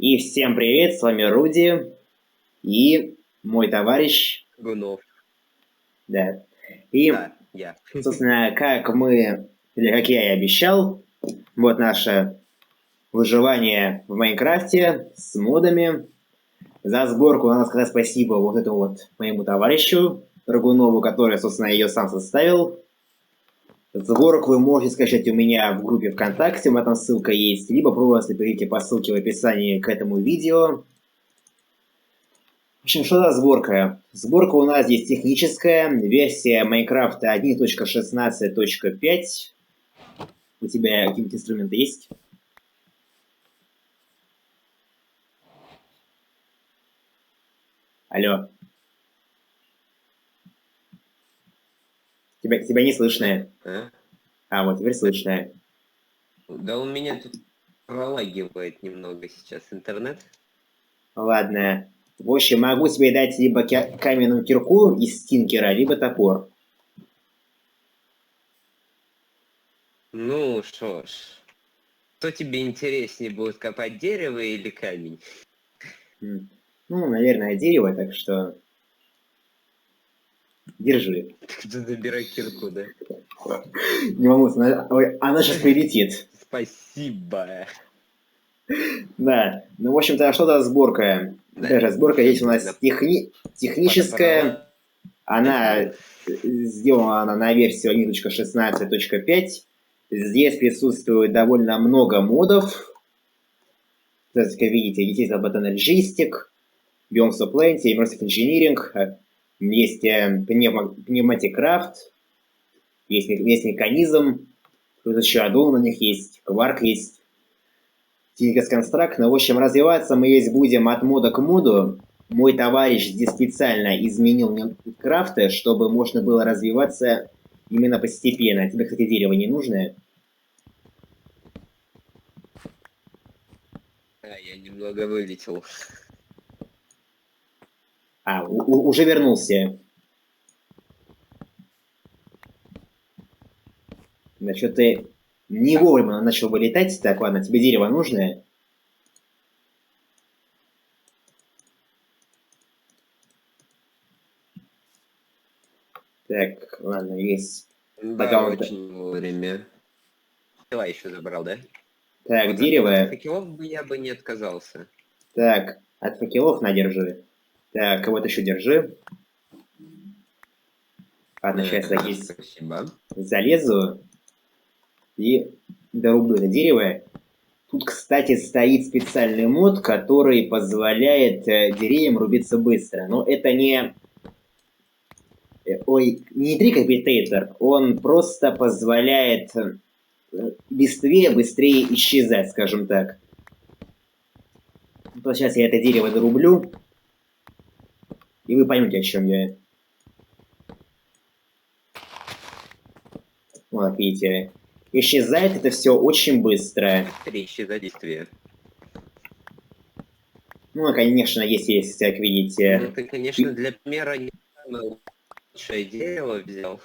И всем привет, с вами Руди и мой товарищ. Гунов. Да. И, Да, я. собственно, как я и обещал, вот наше выживание в Майнкрафте с модами. За сборку надо сказать спасибо вот этому вот моему товарищу Драгунову, который, собственно, ее сам составил. Сборку вы можете скачать у меня в группе ВКонтакте, там ссылка есть, либо просто перейдите по ссылке в описании к этому видео. В общем, что за сборка? Сборка у нас здесь техническая, версия Minecraft 1.16.5. У тебя какие-нибудь инструменты есть? Алло. Тебя не слышно. Вот, теперь слышно. Да у меня тут пролагивает немного сейчас интернет. Ладно. В общем, могу тебе дать либо каменную кирку из стинкера, либо топор. Ну что ж, что тебе интереснее будет, копать дерево или камень? Ну, наверное, дерево, так что держи. Ты забирай кирку, да? Не волнуйся, она сейчас прилетит. Спасибо. Да, ну, в общем-то, что за сборка? Да. Даже сборка здесь у нас техническая. Она сделана на версию 1.16.5. Здесь присутствует довольно много модов. Как видите, есть Battle Logistic, Biomes of Plenty, Immersive Engineering, есть Pneumatic Craft, есть механизм, тут еще Adol на них есть, Quark есть, Tinker's Construct. Но, в общем, развиваться мы здесь будем от мода к моду. Мой товарищ здесь специально изменил крафты, чтобы можно было развиваться именно постепенно. Тебе, кстати, дерево не нужно? Я немного вылетел. Уже вернулся. Значит, ты не вовремя начал вылетать. Так, ладно, тебе дерево нужно? Так, ладно, есть. Да, очень вовремя. Давай еще забрал, да? Так, Вот дерево. от факелов бы я бы не отказался. Так, от факелов надержи. Так, вот еще держи. Ладно, сейчас я здесь залезу и дорублю это дерево. Тут, кстати, стоит специальный мод, который позволяет деревьям рубиться быстро. Но это не... не трикапитейтор, он просто позволяет быстрее исчезать, скажем так. Вот сейчас я это дерево дорублю, и вы поймете, о чем я. Вот, видите, исчезает это все очень быстро. Исчезает действие. Ну, конечно, есть, как видите... Ну, ты, конечно, для примера не самое лучшее дерево взял.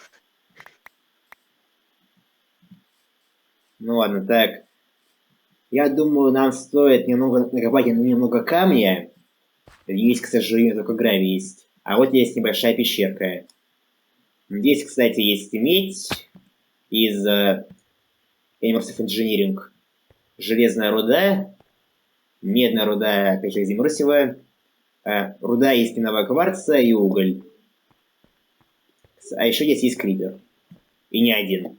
Ну, ладно, так. Я думаю, нам стоит немного накопать немного камня. Есть, к сожалению, только гравий есть. А вот есть небольшая пещерка. Здесь, кстати, есть медь из Immersive Engineering. Железная руда, медная руда, опять же, из Immersive, руда истинного кварца и уголь. А еще здесь есть крипер. И не один.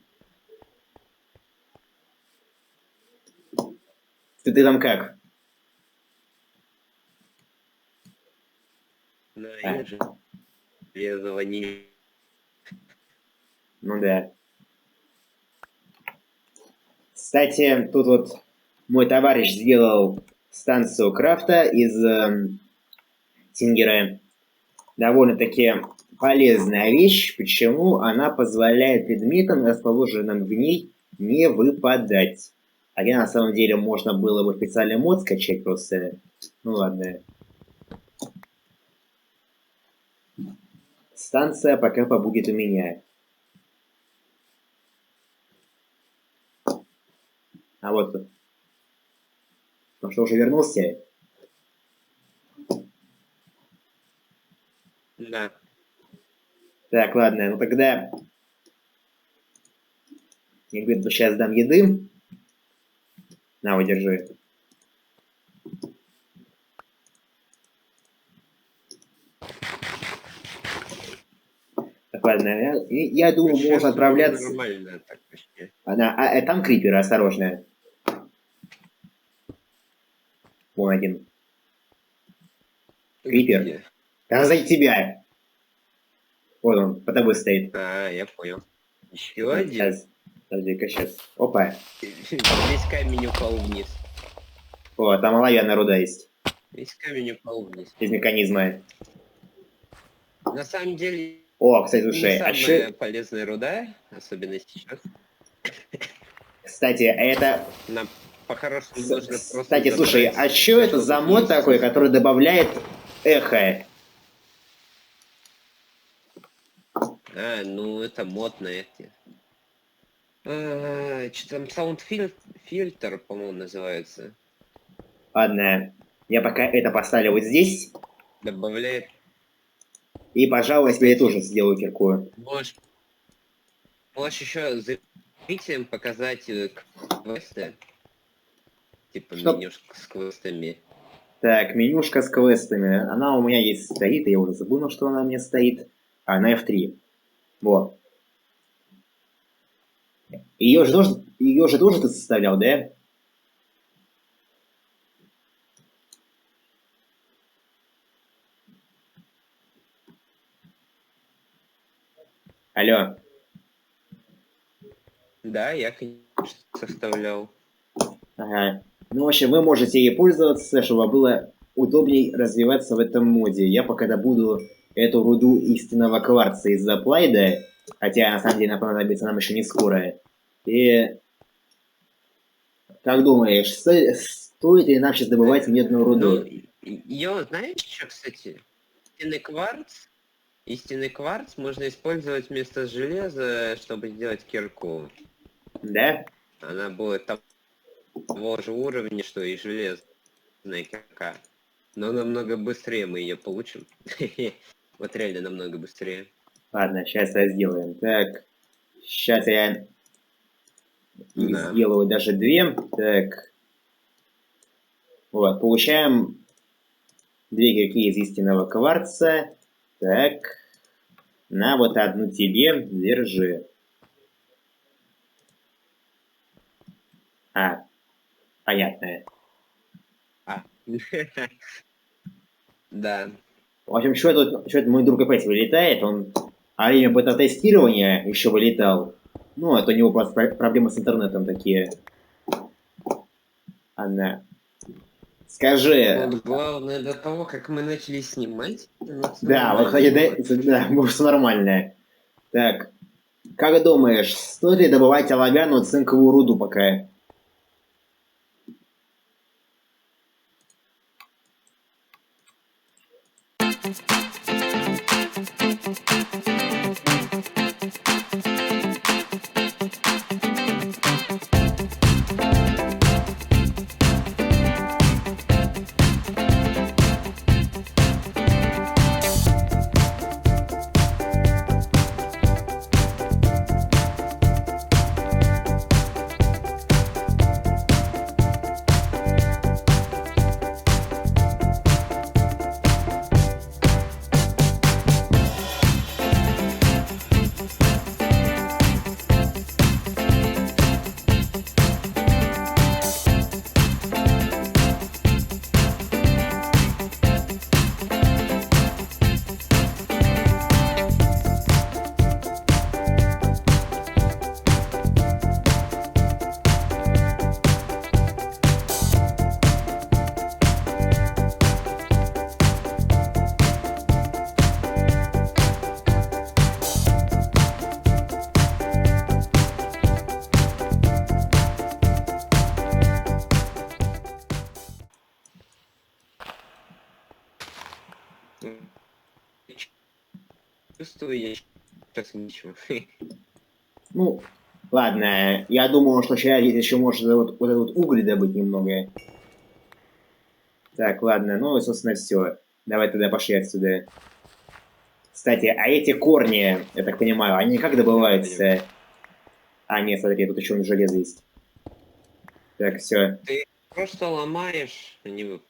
Ты там как? Ну, я же железного не... Ну да. Кстати, тут вот мой товарищ сделал станцию крафта из Тингера. Довольно-таки полезная вещь. Почему? Она позволяет предметам, расположенным в ней, не выпадать. А я на самом деле можно было бы специальный мод скачать просто. Ну ладно. Станция пока побудет у меня. А вот. Ну что, уже вернулся? Да. Так, ладно, ну тогда я где-то сейчас дам еды. На, вот, держи. Так, ладно, я думаю, можно Сейчас вроде отправляться. нормально так вообще. Там криперы, осторожно. Вон один. Крипер. Где? Да за тебя. Вот он, по тобой стоит. А, я понял. Еще один. Сейчас. Подожди-ка, сейчас. Опа. Весь камень упал вниз. О, там оловянная руда есть. Весь камень упал вниз. Из механизма. На самом деле, О, кстати, не слушай, самая полезная руда, особенно сейчас. Кстати, это... Нам по-хорошему нужно просто Кстати, слушай, забрать а что это всё, за что тут мод есть. такой, который добавляет эхо? А, ну это мод на эти. Что там, саунд-фильтр, по-моему, называется. Ладно, я пока это поставлю вот здесь. Добавляет. И, пожалуй, я тебе Кстати, тоже сделаю кирку. можешь еще зрителям показать квесты. Типа Что? менюшка с квестами. Так, менюшка с квестами. Она у меня есть стоит, я уже забыл, на что она у меня стоит. А, на F3. Вот. Ее же тоже ты составлял, да? Алло. Да, я, конечно, составлял. Ага. Ну, в общем, вы можете ей пользоваться, чтобы было удобней развиваться в этом моде. Я пока добуду эту руду истинного кварца из Заплайда, хотя на самом деле она понадобится нам еще не скоро. И как думаешь, стоит ли нам сейчас добывать медную руду? Ну, знаешь что, кстати? Истинный кварц можно использовать вместо железа, чтобы сделать кирку. Да? Она будет того же уровня, что и железная кирка. Но намного быстрее мы ее получим. Вот реально намного быстрее. Ладно, сейчас это сделаем. Так, сейчас я Да. сделаю даже две. Так, вот, получаем две кирки из истинного кварца. Так, на вот одну тебе, держи. А, понятно. Да. В общем, что-то мой друг опять вылетает, он во время бета-тестирования еще вылетал. Ну, это у него просто проблемы с интернетом такие. Она. Скажи. Вот главное, до того, как мы начали снимать, Да, вот, кстати, да, все нормально. Так, как думаешь, стоит ли добывать оловянную цинковую руду пока? Чувствую я сейчас ничего. Ну, ладно, я думаю, что сейчас еще можно вот этот вот уголь добыть немного. Так, ладно, ну и, собственно, все. Давай тогда пошли отсюда. Кстати, а эти корни, я так понимаю, они как добываются? А, нет, смотри, тут еще железо есть. Так, все. Ты просто ломаешь, они А,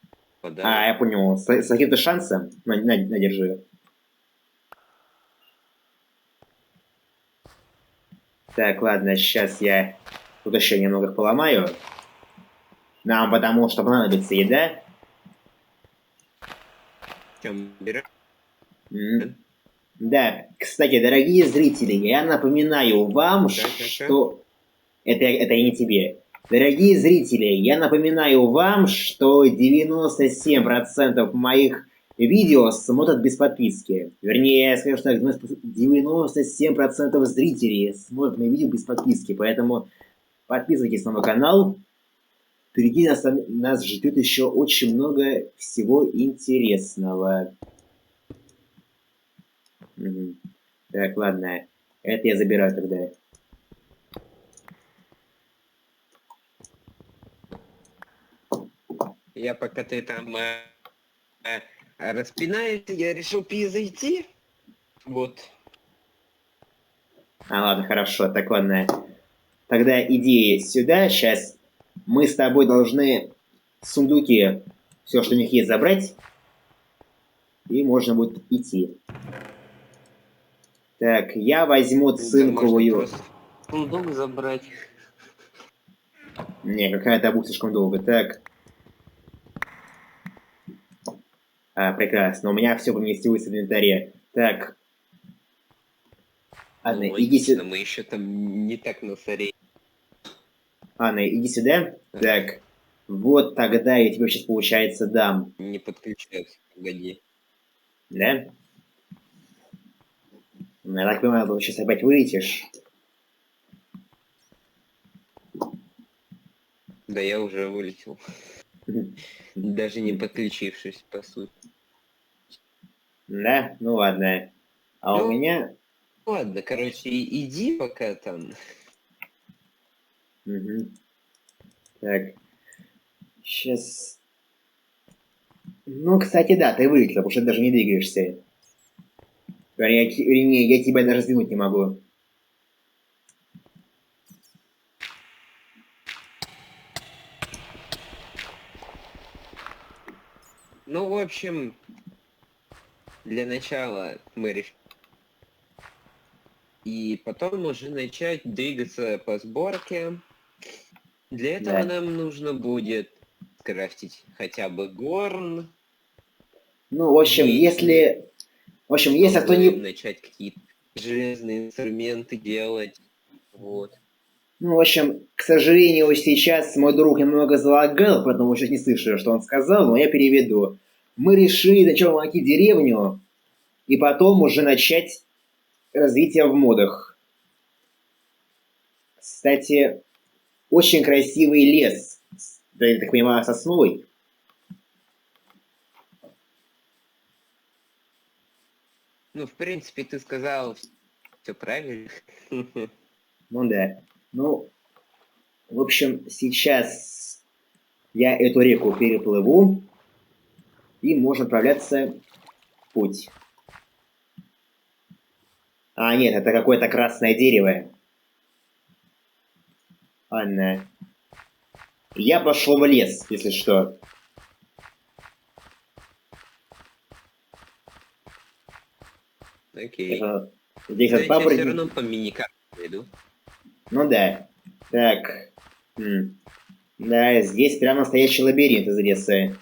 выпадают. я понял. С каким-то шансом? На, держи. Так, ладно, сейчас я тут еще немного их поломаю. Нам потому что понадобится еда. Чем берешь? М. Да, кстати, дорогие зрители, я напоминаю вам, Чё? что... Это и не тебе. Дорогие зрители, я напоминаю вам, что 97% моих видео смотрят без подписки. Вернее, я скажу так, 97% зрителей смотрят мои видео без подписки. Поэтому подписывайтесь на мой канал. Впереди нас ждет еще очень много всего интересного. Мгм. Так, ладно. Это я забираю тогда. Я пока ты там распинаешься, я решил зайти. Вот. А, ладно, хорошо. Так, ладно. Тогда иди сюда. Сейчас мы с тобой должны сундуки, все, что у них есть, забрать. И можно будет идти. Так, я возьму Да можно цинковую... просто сундук забрать. Не, какая-то будет слишком долго. Так. Прекрасно. У меня все поместилось в инвентаре. Так. Ну, Анна, иди логично, сюда. мы еще там не так насорили. Анна, иди сюда. Так. Вот тогда я тебе сейчас, получается, дам. Не подключаются, погоди. Да? Я так понимаю, ты сейчас опять вылетишь. Да я уже вылетел. Даже не подключившись, по сути. Да? Ну ладно. А у Ну, меня... ладно, короче, иди пока там. Мгм. Так. Сейчас... Ну, кстати, да, ты вылетел, потому что ты даже не двигаешься. Вернее, я тебя даже сдвинуть не могу. Ну, в общем, для начала мы решим. И потом уже начать двигаться по сборке. Для этого Да. нам нужно будет скрафтить хотя бы горн, Ну, в общем, если если... В общем, если кто чтобы не... начать какие-то железные инструменты делать. Вот. Ну, в общем, к сожалению, сейчас мой друг немного залагал, поэтому сейчас не слышу, что он сказал, но я переведу. Мы решили сначала найти деревню, и потом уже начать развитие в модах. Кстати, очень красивый лес. Да, я так понимаю, сосновый. Ну, в принципе, ты сказал все правильно. Ну да. Ну, в общем, сейчас я эту реку переплыву, и можно отправляться в путь. А, нет, это какое-то красное дерево. Ладно. Я пошел в лес, если что. Окей. Это... Здесь от Значит, я все папоротник. равно по миникарту иду. Ну да. Так. Да, здесь прям настоящий лабиринт из леса.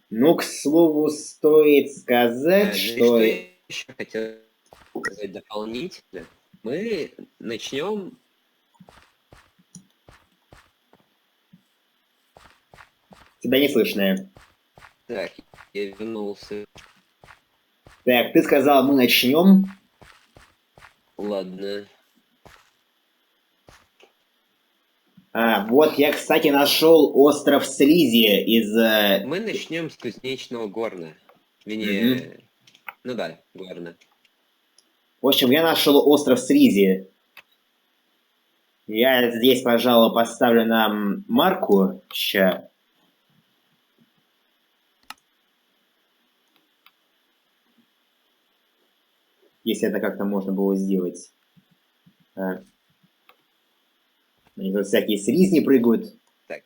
Ну, к слову, стоит сказать, Ну и что что... я еще хотел сказать дополнительно? Мы начнем... Тебя не слышно. Так, я вернулся. Так, ты сказал, мы начнем. Ладно. Вот я, кстати, нашел остров Слизи из... Мы начнем с кузнечного горна. Мгм. Вернее, ну да, горна. В общем, я нашел остров Слизи. Я здесь, пожалуй, поставлю нам марку. Ща. Если это как-то можно было сделать. Они тут всякие слизни прыгают. Так.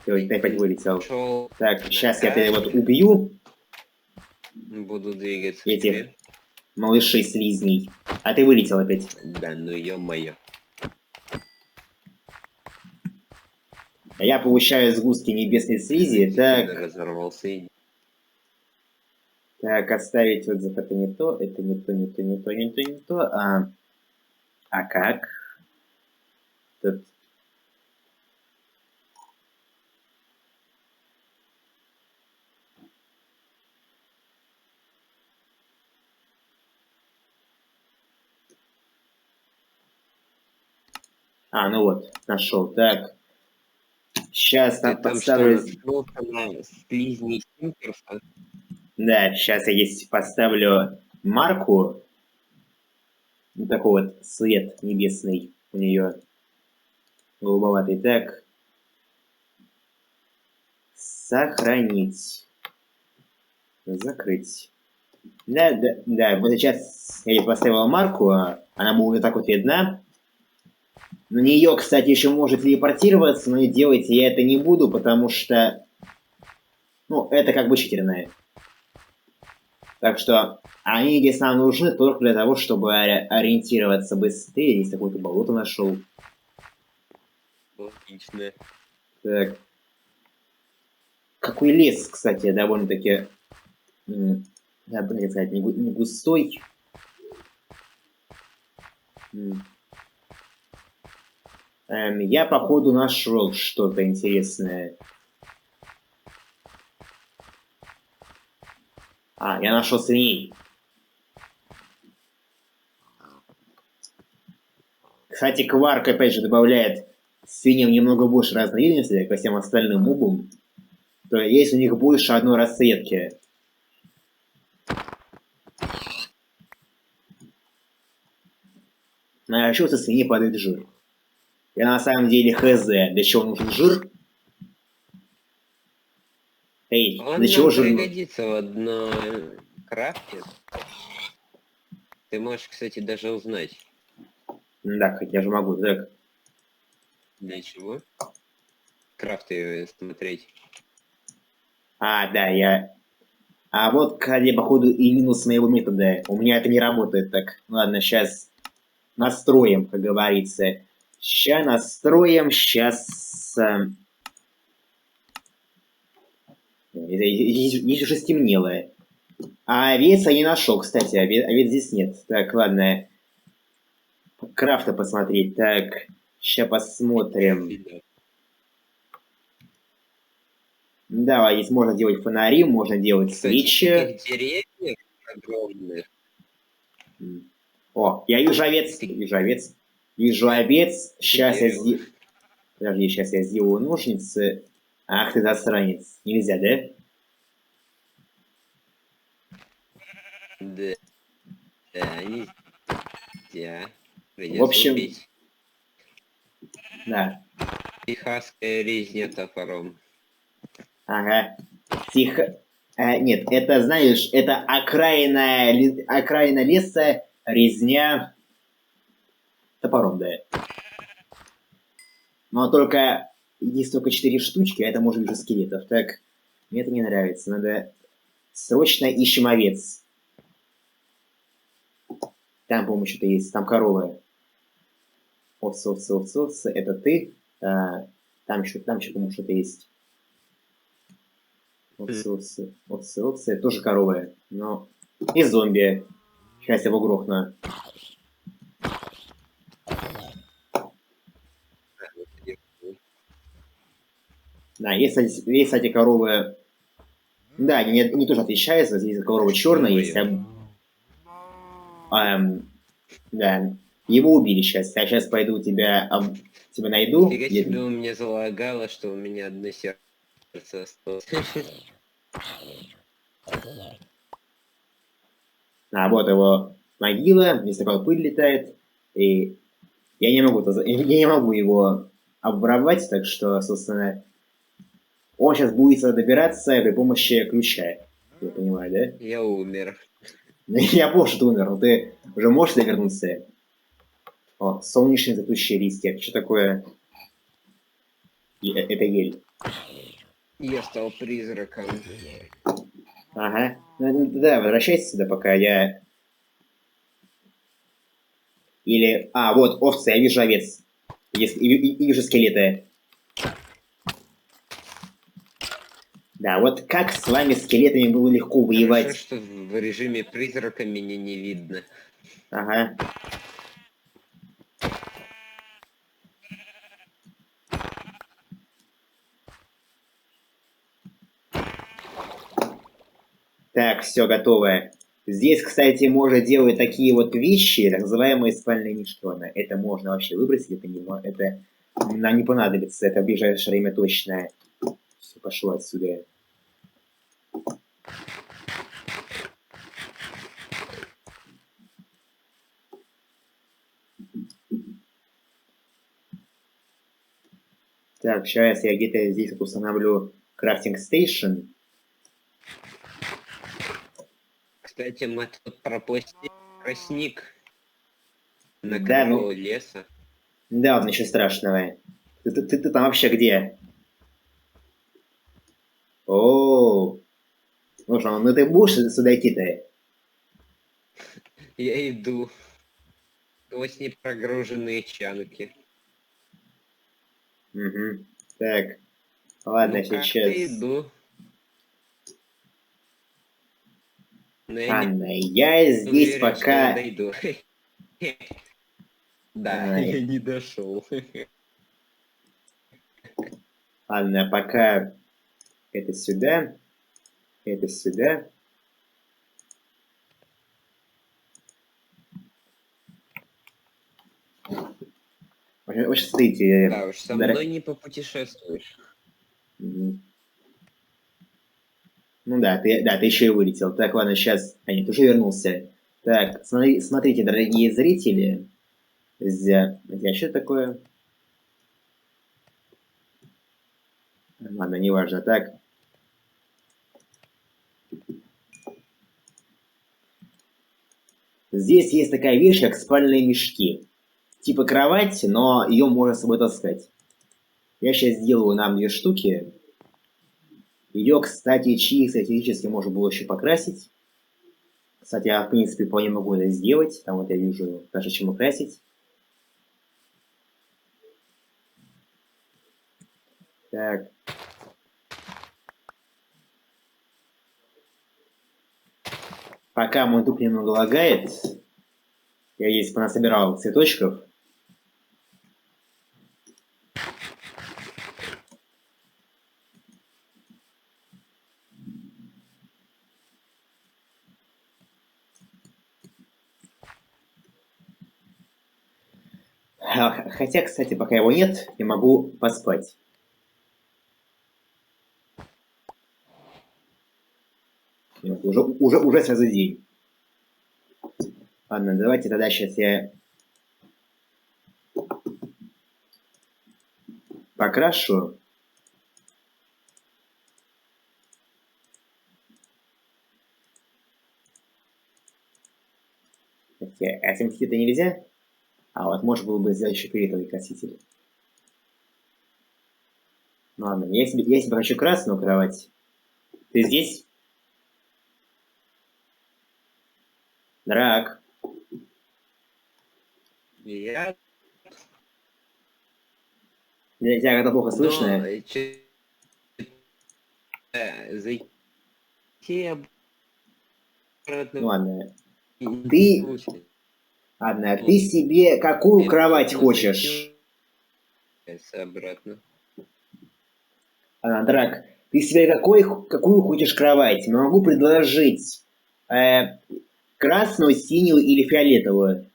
Ты опять вылетел. Шел Так, на сейчас я тебя вот камень. убью, Буду двигаться к этих тебе. малышей слизней. А ты вылетел опять. Да, ну ё-моё. Я получаю сгустки небесной слизи. Так, Разорвался и... так, оставить отзыв. Это не то, это не то, не то, не то, не то, не то. А как? Тут... Ну вот, нашел. Так. Сейчас Ты там там что, поставлю... наткнулся на слизни Симперса? Да, сейчас я здесь поставлю марку. Вот такой вот свет небесный у нее. Голубоватый. Так. Сохранить. Закрыть. Да, да, да. Вот сейчас я ей поставил марку. Она будет вот так вот видна. На нее, кстати, еще может телепортироваться, но делать я это не буду, потому что... Ну, это как бы читерное. Так что они здесь нам нужны только для того, чтобы ориентироваться быстрее. Здесь какое-то болото нашел. Логично. Так. Какой лес, кстати, довольно-таки... Да, блин, сказать, не густой. Я, походу, нашел что-то интересное. Я нашел свиней. Кстати, кварк, опять же, добавляет свиньям немного больше разновидностей ко всем остальным мобам. То есть у них больше одной расцветки. А еще со свиньи падает жир. Я на самом деле хз, для чего нужен жир. Эй, Он для чего нам жир? пригодится в одной крафте. Ты можешь, кстати, даже узнать. Да, хоть я же могу, так. Для чего? Крафты смотреть. Да, я... вот, кстати, походу, и минус моего метода. У меня это не работает так. Ладно, сейчас настроим, как говорится. Сейчас настроим, сейчас... Здесь уже стемнело. Овец я не нашел, кстати. Овец здесь нет. Так, ладно. Крафта посмотреть. Так, сейчас посмотрим. Да, здесь можно делать фонари, можно делать свечи. Таких деревьев огромных. Я вижу овец. Вижу овец. Вижу овец. Сейчас я сделаю... Подожди, сейчас я сделаю ножницы. Ах ты засранец. Нельзя, да? Да. Да, нельзя. В общем... Убить. Да. Техасская резня топором. Ага. Тихо. Нет, это, знаешь, это окраина леса, резня топором, да. Но только есть только 4 штучки, а это может быть уже скелетов. Так, мне это не нравится. Надо срочно ищем овец. Там, по-моему, что-то есть. Там коровы. Овцы. Это ты. Там еще, по-моему, что-то есть. Овцы. Тоже коровы. Но... И зомби. Сейчас его грохну. Да, есть, кстати, коровы... Да, они тоже отличаются. Здесь корова черная есть. Да. Его убили сейчас. Я сейчас пойду тебя найду. Фига себе, у меня залагало, что у меня одно сердце осталось. Вот его могила. Здесь такая пыль летает. И я не могу его обворовать, так что, собственно... Он сейчас будет сюда добираться при помощи ключа. Я понимаю, да? Я умер. Я понял, что ты умер, но ты уже можешь вернуться? О, солнечный цветущий листья. Что такое? Это ель. Я стал призраком. Ага. Да, возвращайся сюда, пока я... Или... А, вот, овцы, я вижу овец. И вижу скелеты. Да, вот как с вами, скелетами, было легко Хорошо, воевать. что в режиме призрака меня не видно. Ага. Так, все готово. Здесь, кстати, можно делать такие вот вещи, так называемые спальные мешки. Ладно, это можно вообще выбросить, это нам не понадобится, это в ближайшее время точно. Все, пошло отсюда. Так, сейчас я где-то здесь вот установлю крафтинг стейшн. Кстати, мы тут пропустили тростник на Да, краю ну, леса. да, ладно, ничего страшного. Ты там вообще где? О, ну что, ну ты будешь сюда идти-то? Я иду. Сквозь непрогруженные чанки. Угу. Так, ладно, Ну как-то сейчас. иду. Но я не Анна, я здесь уверен, что я пока... дойду. Да, Ай, я не дошел. Анна, пока это сюда, это сюда. В общем, смотрите, Да уж, со мной не попутешествуешь. Мгм. Ну да, ты еще и вылетел. Так, ладно, сейчас... А нет, уже вернулся. Так, смотрите, дорогие зрители. А что такое? Ладно, неважно. Так, здесь есть такая вещь, как спальные мешки. Типа кровать, но ее можно с собой таскать. Я сейчас сделаю нам 2 штуки. Ее, кстати, чисто теоретически можно было еще покрасить. Кстати, я, в принципе, вполне могу это сделать. Там вот я вижу даже чем красить. Так, пока мой дух немного лагает, я здесь понасобирал цветочков. Хотя, кстати, пока его нет, я могу поспать. Уже сразу день. Ладно, давайте тогда сейчас я покрашу. Хотя, а SMT это нельзя? А вот можно было бы сделать еще фиолетовый краситель. Ну ладно, я себе хочу красную кровать. Ты здесь? Драк. Я... Тебя как-то плохо Но слышно. зайти Ну обратно ладно. не Ты, получится. ладно, ты себе какую Мне кровать нужно зайти хочешь? обратно. Драк, ты себе какую хочешь кровать? Могу предложить красную, синюю или фиолетовую.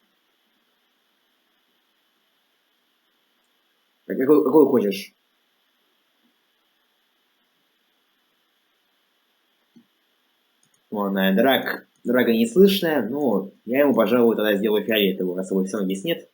Какую хочешь? Ладно, Драга не слышно, но я ему, пожалуй, тогда сделаю фиолетовую, раз его все равно здесь нет.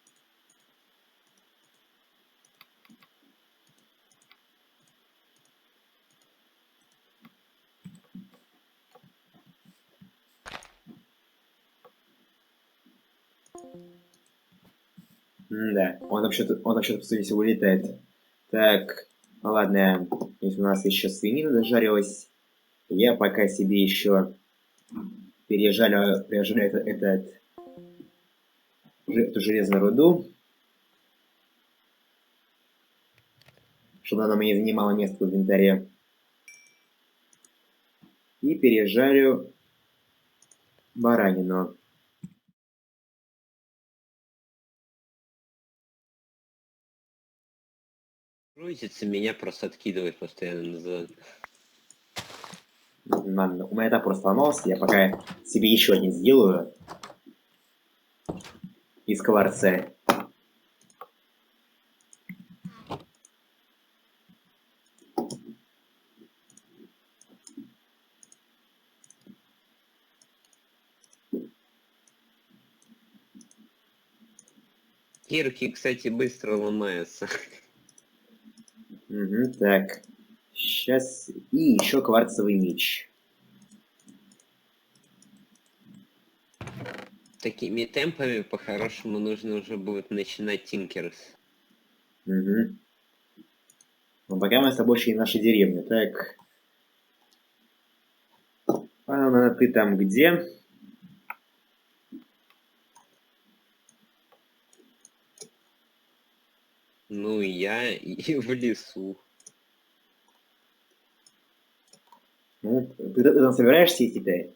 Да, он вообще-то по сути улетает. Так, ладно, если у нас еще свинина дожарилась, я пока себе еще пережарю эту железную руду, чтобы она мне не занимала место в инвентаре. И пережарю баранину. Грузится, меня просто откидывает постоянно назад. Ладно, у меня этап просто сломался, я пока себе еще один сделаю из кварца. Кирки, кстати, быстро ломаются. Угу, так. Сейчас. И еще кварцевый меч. Такими темпами по-хорошему нужно уже будет начинать Тинкерс. Угу. Ну, пока мы с тобой еще и наша деревня. Так. Анна, ты там где? Ну, я и в лесу. Ну, ты там собираешься идти-то?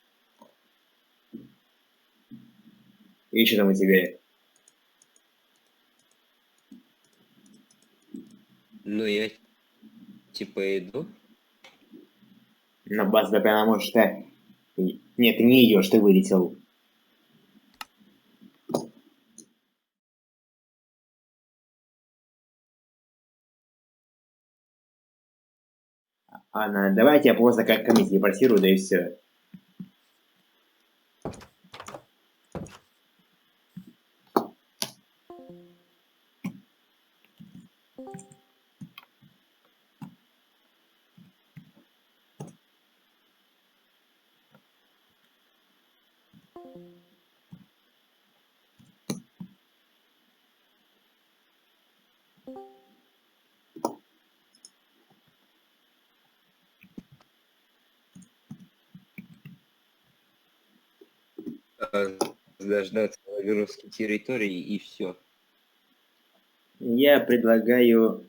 Или что там у тебя? Ну, я типа иду. На базу, да прямо может, Нет, ты не идешь, ты вылетел. Анна, давайте я просто как ко мне телепортирую, да и все. Дождаться вирусской территории и все. Я предлагаю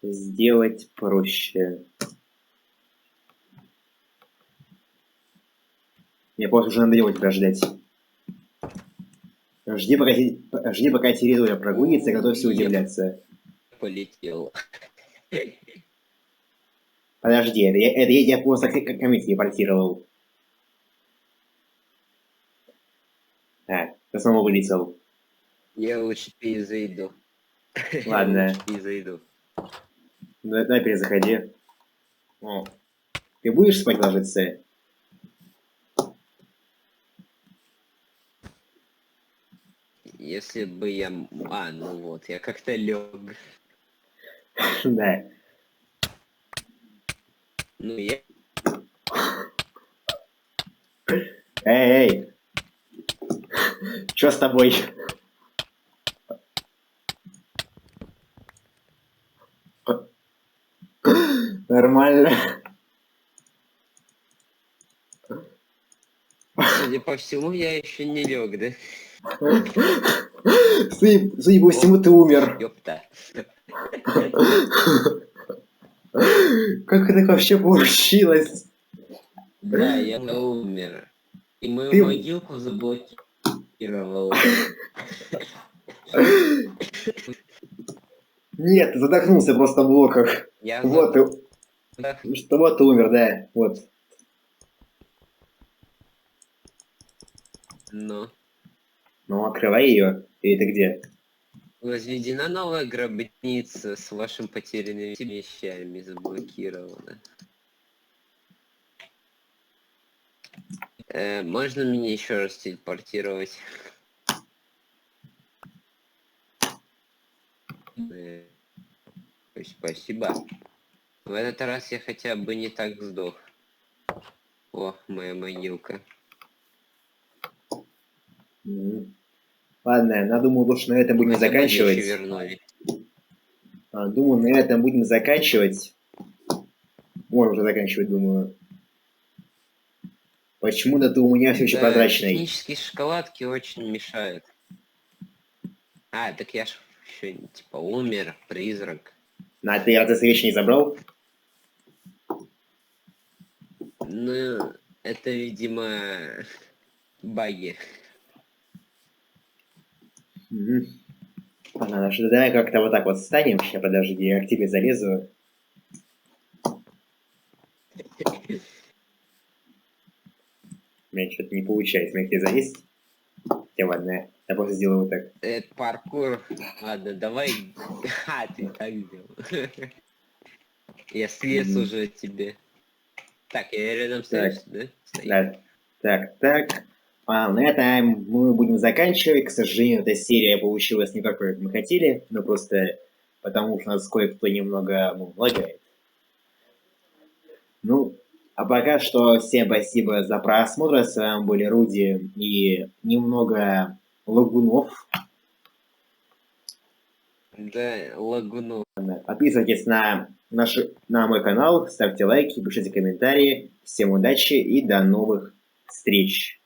сделать проще. Мне просто уже надоело тебя ждать. Жди, пока территория прогонится, и готовься Я удивляться. полетел. Подожди, это я просто ко мне телепортировал. Ты снова вылетел. Я лучше перезайду. Ладно, Лучше перезайду. давай перезаходи. О, ты будешь спать ложиться? Если бы я... ну вот, я как-то лег. Да. Ну, я... Эй! Что с тобой? Нормально. Судя по всему, я еще не лег, да? Судя по всему, ты умер. Ёпта. Как это вообще получилось? Да, я умер. И мою Ты... могилку заблокировал. Нет, ты задохнулся просто в блоках. Я Вот, вот ты умер, да. Вот. Ну. Ну, открывай ее. Или ты где? Возведена новая гробница с вашими потерянными вещами заблокирована. Можно меня еще раз телепортировать? Спасибо. В этот раз я хотя бы не так сдох. О, моя могилка. Мгм. Ладно, я думаю, лучше на этом будем Хотя бы вещи заканчивать. вернули. Думаю, на этом будем заканчивать. Можно уже заканчивать, думаю. Почему-то ты у меня все еще Да, прозрачный. технические шоколадки очень мешают. А, так я ж еще типа умер, призрак. А ты раз вещи не забрал? Ну, это, видимо, баги. Угу. Ладно, что давай как-то вот так вот встанем. Сейчас, подожди, я к тебе залезу. У меня что-то не получается. Мне к тебе залезть. Я ладно, я просто сделаю вот так. Это паркур. Ладно, давай. А, ты так сделал. Я слез Мгм. уже тебе. Так, я рядом Так, стоишь, да? Стою. да. Так. На этом мы будем заканчивать. К сожалению, эта серия получилась не так, как мы хотели, но просто потому что нас кое-кто немного лагает. Ну, а пока что всем спасибо за просмотр. С вами были Руди и немного лагунов. Да, лагуну. Подписывайтесь на мой канал, ставьте лайки, пишите комментарии. Всем удачи и до новых встреч!